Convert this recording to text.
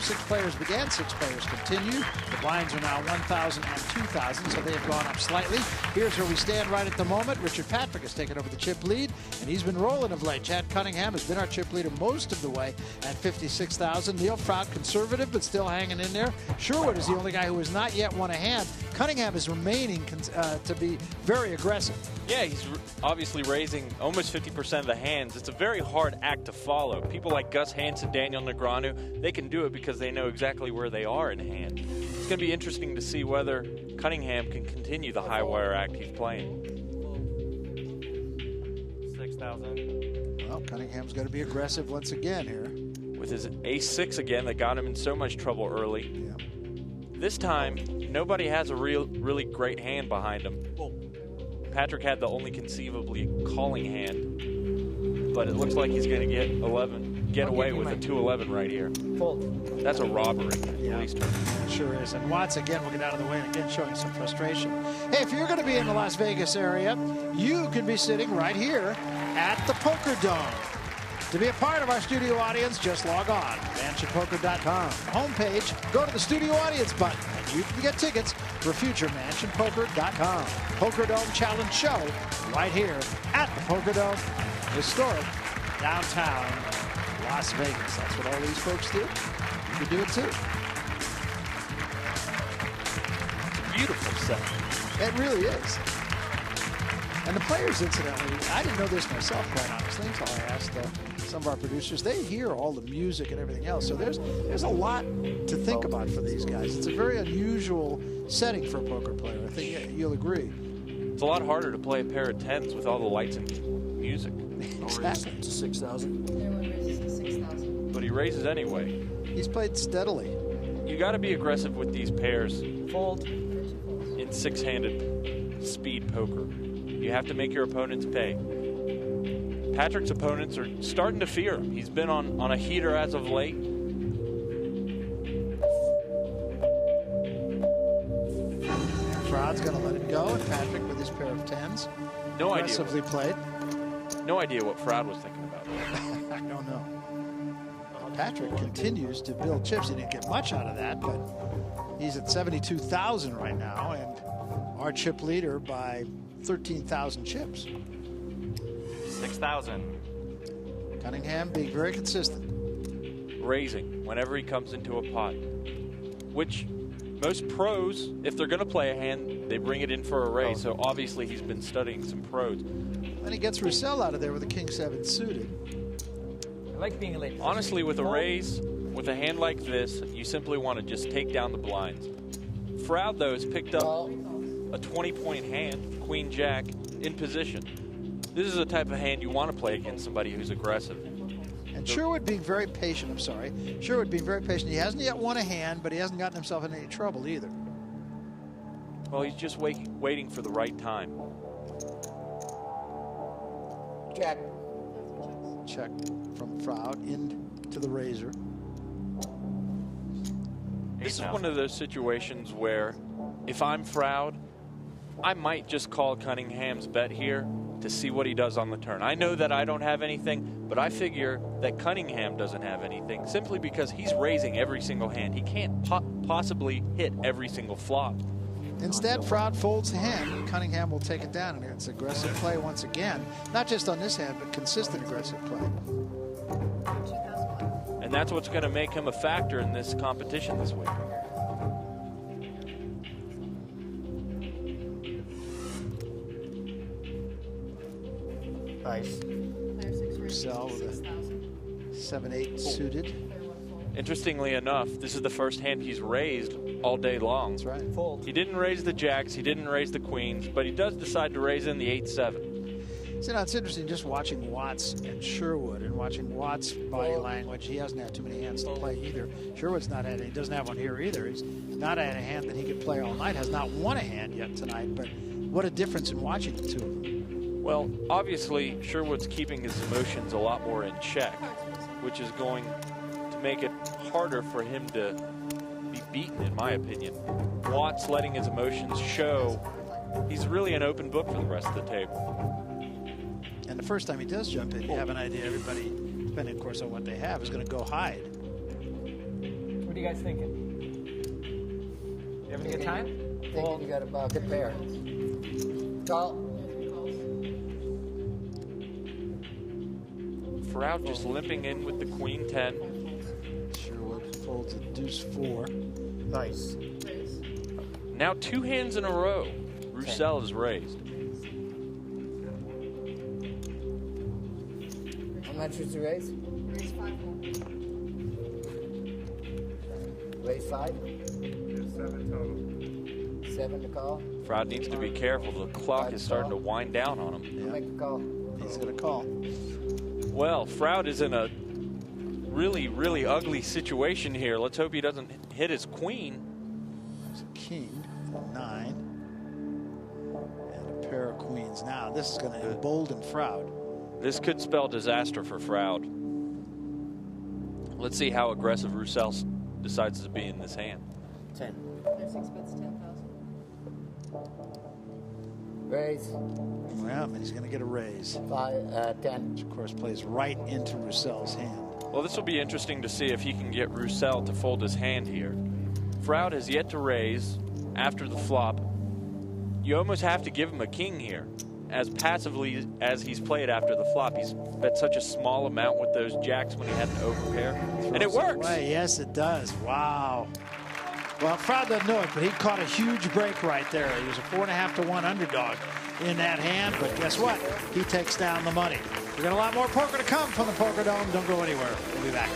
6 players began, 6 players continue. The blinds are now 1,000 and 2,000, so they have gone up slightly. Here's where we stand right at the moment. Richard Patrick has taken over the chip lead, and he's been rolling of late. Chad Cunningham has been our chip leader most of the way at 56,000. Neil Froud, conservative, but still hanging in there. Sherwood is the only guy who has not yet won a hand. Cunningham is remaining to be very aggressive. Yeah, he's obviously raising almost 50% of the hands. It's a very hard act to follow. People like Gus Hansen, Daniel Negreanu, they can do it because they know exactly where they are in hand. It's going to be interesting to see whether Cunningham can continue the high wire act he's playing. 6,000. Well, Cunningham's got to be aggressive once again here. With his ace-6 again that got him in so much trouble early. Yeah. This time, nobody has a really great hand behind him. Patrick had the only conceivably calling hand, but it looks like he's going to get away with a 2-11 right here. Fold. That's a robbery, Yeah. at least. It sure is. And Watts, again, will get out of the way and again showing some frustration. Hey, if you're going to be in the Las Vegas area, you can be sitting right here at the Poker Dome. To be a part of our studio audience, just log on, MansionPoker.com. Homepage, go to the studio audience button, and you can get tickets for future MansionPoker.com. Poker Dome Challenge Show right here at the Poker Dome, historic downtown Las Vegas. That's what all these folks do. You can do it too. It's a beautiful set. It really is. And the players, incidentally, I didn't know this myself, quite honestly, until I asked some of our producers. They hear all the music and everything else, so there's a lot to think about for these guys. It's a very unusual setting for a poker player. I think you'll agree. It's a lot harder to play a pair of 10s with all the lights and music. Exactly. To 6,000. Everyone raises to 6,000. But he raises anyway. He's played steadily. You got to be aggressive with these pairs Fold. in 6-handed speed poker. You have to make your opponents pay. Patrick's opponents are starting to fear him. He's been on a heater as of late. Froud's going to let it go, and Patrick with his pair of 10s. No idea. Aggressively played. No idea what Froud was thinking about. I don't know. Patrick continues to build chips. He didn't get much out of that, but he's at 72,000 right now, and our chip leader by 13,000 chips. 6,000. Cunningham being very consistent. Raising whenever he comes into a pot, which most pros, if they're going to play a hand, they bring it in for a raise. So obviously he's been studying some pros. And he gets Roussel out of there with a king-7 suited. I like being late. Honestly, with a raise, with a hand like this, you simply want to just take down the blinds. Froud, though, has picked up a 20-point hand, Queen Jack, in position. This is the type of hand you want to play against somebody who's aggressive. And Sherwood being very patient, Sherwood being very patient. He hasn't yet won a hand, but he hasn't gotten himself in any trouble either. Well, he's just waiting for the right time. Jack. Check from Froud into the razor. This is one of those situations where if I'm Froud, I might just call Cunningham's bet here to see what he does on the turn. I know that I don't have anything, but I figure that Cunningham doesn't have anything simply because he's raising every single hand. He can't possibly hit every single flop. Instead, Froud folds the hand. Cunningham will take it down, and it's aggressive play once again. Not just on this hand, but consistent aggressive play. 2,000. And that's what's going to make him a factor in this competition this week. Nice. Player 6 raises Roussel to with a 6,000. 7-8 suited. Player 1 fold. Interestingly enough, this is the first hand he's raised all day long. That's right. Fold. He didn't raise the jacks, he didn't raise the queens, but he does decide to raise in the 8-7. So now it's interesting just watching Watts and Sherwood and watching Watts' body language. He hasn't had too many hands to play either. Sherwood's not had, he doesn't have one here either. He's not had a hand that he could play all night, has not won a hand yet tonight, but what a difference in watching the two of them. Well, obviously, Sherwood's keeping his emotions a lot more in check, which is going to make it harder for him to be beaten, in my opinion. Watts letting his emotions show. He's really an open book for the rest of the table. And the first time he does jump in, you have an idea everybody, depending of course on what they have, is going to go hide. What do are you guys thinking? You having a good time? Thinking you got a good pair. Call. Froud just limping in with the queen 10. Sherwood folds a deuce 4. Nice. Raise. Now 2 hands in a row. Roussel is raised. How much was the raise? Raise 5 more. Raise 5? 7 total. 7 to call. Froud needs to be careful. The clock is starting to wind down on him. Yeah. Make the call. He's going to call. Well, Froud is in a really, really ugly situation here. Let's hope he doesn't hit his queen. There's a king, 9, and a pair of queens. Now, this is going to embolden Froud. This could spell disaster for Froud. Let's see how aggressive Roussel decides to be in this hand. 10. Player 6 bets 10,000. Raise. Well, and he's going to get a raise. 10. Which, of course, plays right into Roussel's hand. Well, this will be interesting to see if he can get Roussel to fold his hand here. Froud has yet to raise after the flop. You almost have to give him a king here. As passively as he's played after the flop, he's bet such a small amount with those jacks when he had an overpair. And it works. Yes, it does. Wow. Well, Froud doesn't know it, but he caught a huge break right there. He was a 4.5 to 1 underdog in that hand, but guess what? He takes down the money. We got a lot more poker to come from the Poker Dome. Don't go anywhere. We'll be back.